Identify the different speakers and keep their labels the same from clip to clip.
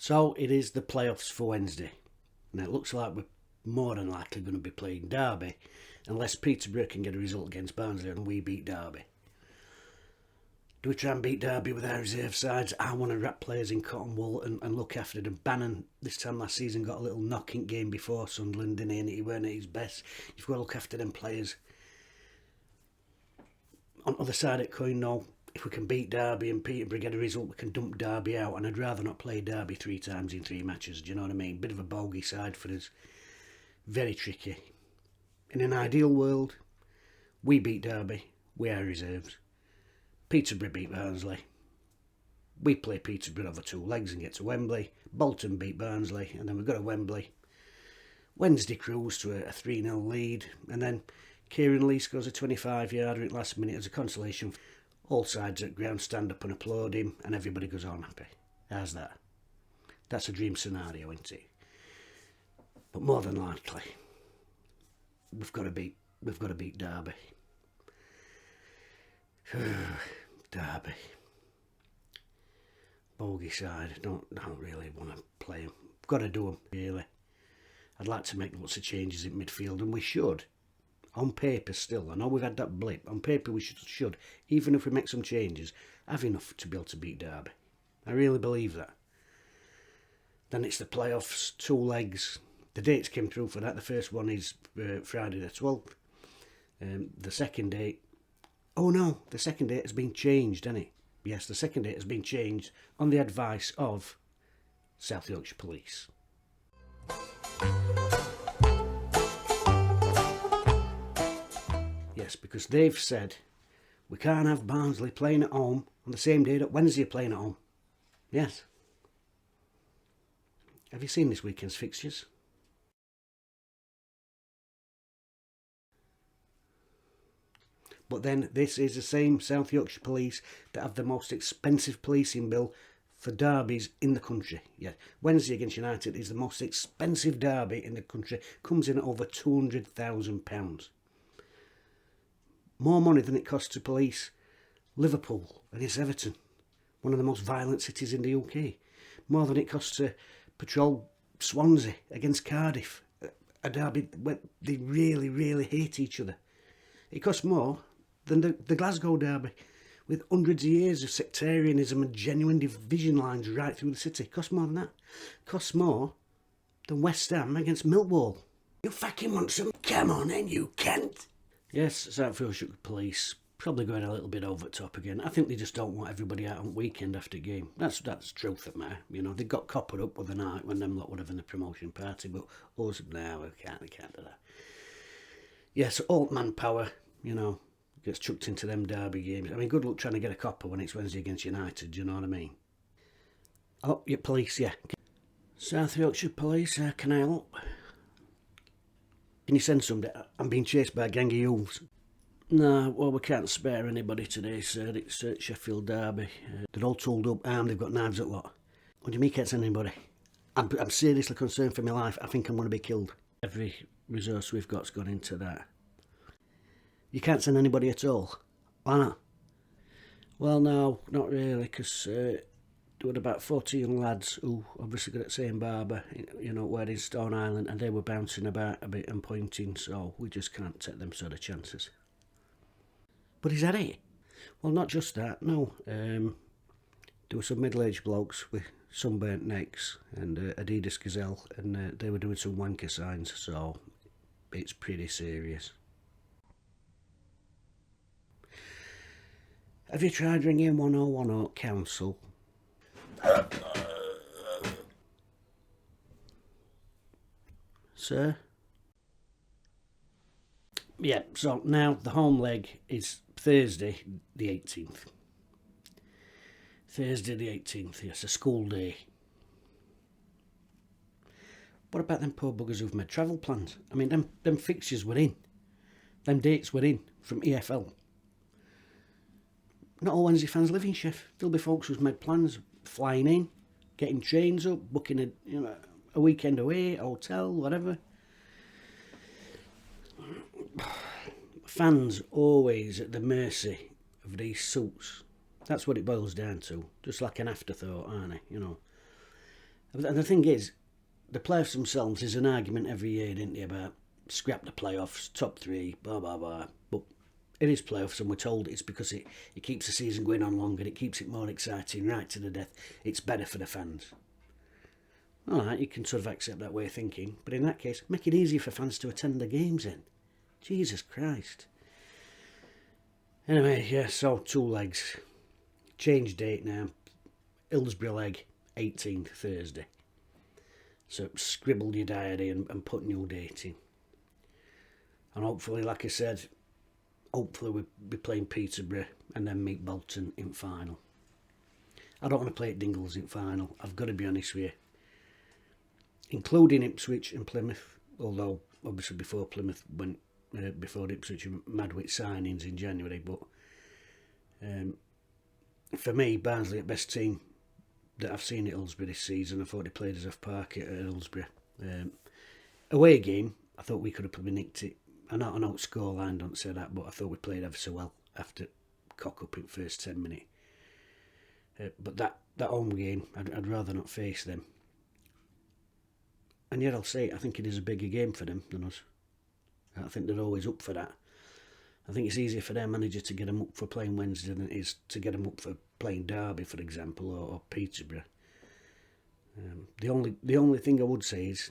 Speaker 1: So it is the playoffs for Wednesday, and it looks like we're more than likely going to be playing Derby, unless Peterborough can get a result against Barnsley and we beat Derby. Do we try and beat Derby with our reserve sides? I want to wrap players in cotton wool and look after them. Bannon, this time last season, got a little knocking game before Sunderland, didn't he? And he weren't at his best. You've got to look after them players. On the other side of the coin, no. If we can beat Derby and Peterborough get a result, we can dump Derby out. And I'd rather not play Derby 3 times in 3 matches. Do you know what I mean? Bit of a bogey side for us. Very tricky. In an ideal world, we beat Derby. We are reserves. Peterborough beat Barnsley. We play Peterborough over 2 legs and get to Wembley. Bolton beat Barnsley, and then we go to Wembley. Wednesday cruise to a 3-0 lead, and then Kieran Lee scores a 25-yarder at last minute as a consolation. All sides at ground stand up and applaud him, and everybody goes on happy. How's that? That's a dream scenario, isn't it? But more than likely, we've got to beat Derby. Derby. Bogeyside. Don't really want to play them. Got to do them, really. I'd like to make lots of changes in midfield, and we should. On paper still. I know we've had that blip. On paper we should, even if we make some changes, have enough to be able to beat Derby. I really believe that. Then it's the playoffs, 2 legs. The dates came through for that. The first one is Friday the 12th. The second date... Oh no, the second date has been changed, hasn't it? Yes, the second date has been changed on the advice of South Yorkshire Police. Yes, because they've said we can't have Barnsley playing at home on the same day that Wednesday are playing at home. Yes. Have you seen this weekend's fixtures? But then this is the same South Yorkshire Police that have the most expensive policing bill for derbies in the country. Yeah, Wednesday against United is the most expensive derby in the country. Comes in at over £200,000. More money than it costs to police Liverpool against Everton, one of the most violent cities in the UK. More than it costs to patrol Swansea against Cardiff, a derby where they really, really hate each other. It costs more than the Glasgow derby, with hundreds of years of sectarianism and genuine division lines right through the city. It costs more than that. It costs more than West Ham against Millwall. You fucking want some? Come on then, you Kent. Yes, South Yorkshire Police probably going a little bit over the top again. I think they just don't want everybody out on weekend after game. That's the truth of the matter. You know, they got coppered up with the night when them lot were having the promotion party, but us, no, we can't do that. Yes, alt manpower, you know, gets chucked into them derby games. I mean, good luck trying to get a copper when it's Wednesday against United, do you know what I mean? Oh, your police, yeah. South Yorkshire Police, can I help? Can you send somebody? I'm being chased by a gang of youths. No, well, we can't spare anybody today, sir. It's Sheffield Derby. They're all tooled up, armed, they've got knives at lot. What do you mean can't send anybody? I'm seriously concerned for my life. I think I'm going to be killed. Every resource we've got's gone into that. You can't send anybody at all? Why not? Well, no, not really, because there were about 40 young lads who obviously got at St Barber, you know, wearing Stone Island, and they were bouncing about a bit and pointing, so we just can't take them sort of chances. But is that it? Well, not just that, no. There were some middle-aged blokes with sunburnt necks and Adidas Gazelle, and they were doing some wanker signs, so it's pretty serious. Have you tried ringing 1010 Council? Sir? Yeah, so now the home leg is Thursday the 18th. Thursday the 18th, yes, a school day. What about them poor buggers who've made travel plans? I mean, them fixtures were in. Them dates were in from EFL. Not all Wednesday fans live in Sheff. There'll be folks who've made plans, flying in, getting trains up, booking a weekend away, a hotel, whatever. Fans always at the mercy of these suits. That's what it boils down to. Just like an afterthought, aren't they? You know. And the thing is, the playoffs themselves is an argument every year, isn't it, about scrap the playoffs, top three, blah, blah, blah. But it is playoffs, and we're told it's because it keeps the season going on longer, it keeps it more exciting, right to the death. It's better for the fans. All right, you can sort of accept that way of thinking, but in that case, make it easier for fans to attend the games in. Jesus Christ. Anyway, yeah, so 2 legs. Change date now. Hillsborough leg, 18th, Thursday. So scribble your diary and put new date in. And hopefully, like I said, hopefully we'll be playing Peterborough and then meet Bolton in final. I don't want to play at Dingles in final, I've got to be honest with you. Including Ipswich and Plymouth, although obviously before Plymouth went, before Ipswich and Madwich signings in January, but for me, Barnsley are the best team that I've seen at Hillsborough this season. I thought they played as off park at Hillsborough. Away game, I thought we could have probably nicked it. I know scoreline don't say that, but I thought we played ever so well after cock up in first 10 minutes. But that home game, I'd rather not face them. And yet I'll say it, I think it is a bigger game for them than us. I think they're always up for that. I think it's easier for their manager to get them up for playing Wednesday than it is to get them up for playing Derby, for example, or Peterborough. The only thing I would say is,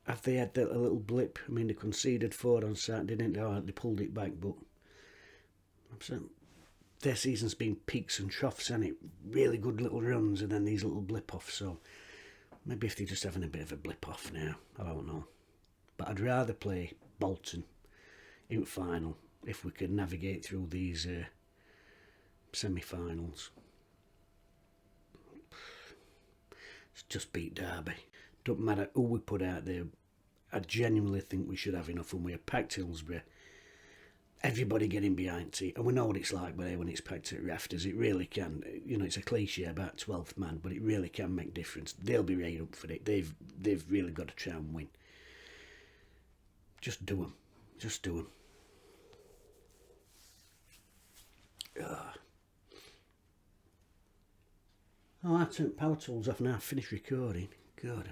Speaker 1: have they had a little blip? I mean, they conceded 4 on Saturday, didn't they? Oh, they pulled it back, but their season's been peaks and troughs, hasn't it? Really good little runs and then these little blip-offs, so maybe if they're just having a bit of a blip-off now, I don't know. But I'd rather play Bolton in final if we could navigate through these semi-finals. Just beat Derby. Don't matter who we put out there. I genuinely think we should have enough, and we have packed Hillsborough. Everybody getting behind it, and we know what it's like when it's packed at rafters. It really can. You know, it's a cliche about 12th man, but it really can make difference. They'll be right up for it. They've really got to try and win. Just do them. Just do them. Oh, I turned power tools off now. I've finished recording. God,